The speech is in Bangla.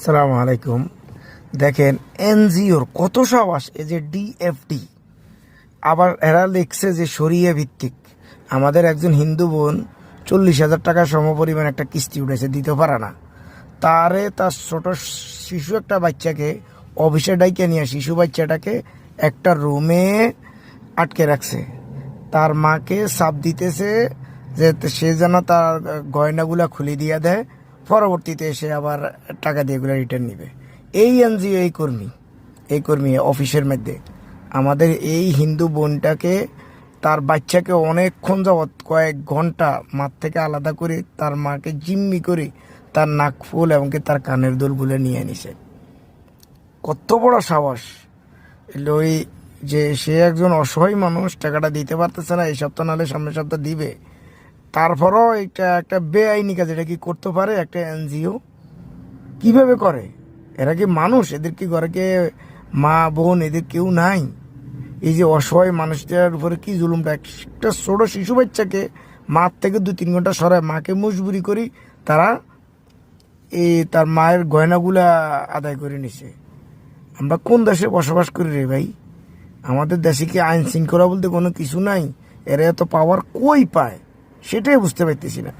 সালাম আলাইকুম। দেখেন এনজিওর কত সাহস, এই যে ডিএফডি, আবার এরা লিখছে যে শরিয়া ভিত্তিক। আমাদের একজন হিন্দু বোন 40,000 টাকা সমপরিমাণ একটা কিস্তি উঠেছে, দিতে পারে না। তার ছোট শিশু একটা বাচ্চাকে অফিসে ডাইকে নিয়ে শিশু বাচ্চাটাকে একটা রুমে আটকে রাখছে। তার মাকে চাপ দিতেছে যে সে যেন তার গয়নাগুলা খুলে দিয়ে দেয়, পরবর্তীতে সে আবার টাকা দিয়ে এগুলো রিটার্ন নিবে। এই এনজিও এই কর্মী অফিসের মধ্যে আমাদের এই হিন্দু বোনটাকে, তার বাচ্চাকে অনেকক্ষণ যাবৎ কয়েক ঘন্টা মাঠ থেকে আলাদা করে তার মাকে জিম্মি করে তার নাক ফুল এবং তার কানের দুলগুলো নিয়ে নিছে। কত বড় সাহস! ওই যে সে একজন অসহায় মানুষ, টাকাটা দিতে পারতেছে না, এই সপ্তাহ নাহলে সামনের সপ্তাহ দিবে। তারপরও এটা একটা বেআইনি কাজ। এটা কি করতে পারে একটা এনজিও? কিভাবে করে? এরা কি মানুষ? এদের কি ঘরে কে মা বোন এদের কেউ নাই? এই যে অসহায় মানুষটার উপরে কি জুলুমটা! একটা ছোট শিশু বাচ্চাকে মাঠ থেকে 2-3 ঘন্টা সরায় মাকে মজবুরি করি তারা তার মায়ের গয়নাগুলা আদায় করে নিছে। আমরা কোন দেশে বসবাস করি রে ভাই? আমাদের দেশে কি আইন শৃঙ্খলা বলতে কোনো কিছু নাই? এরা এত পাওয়ার কই পায় সেটাই বুঝতে পারতেছি না।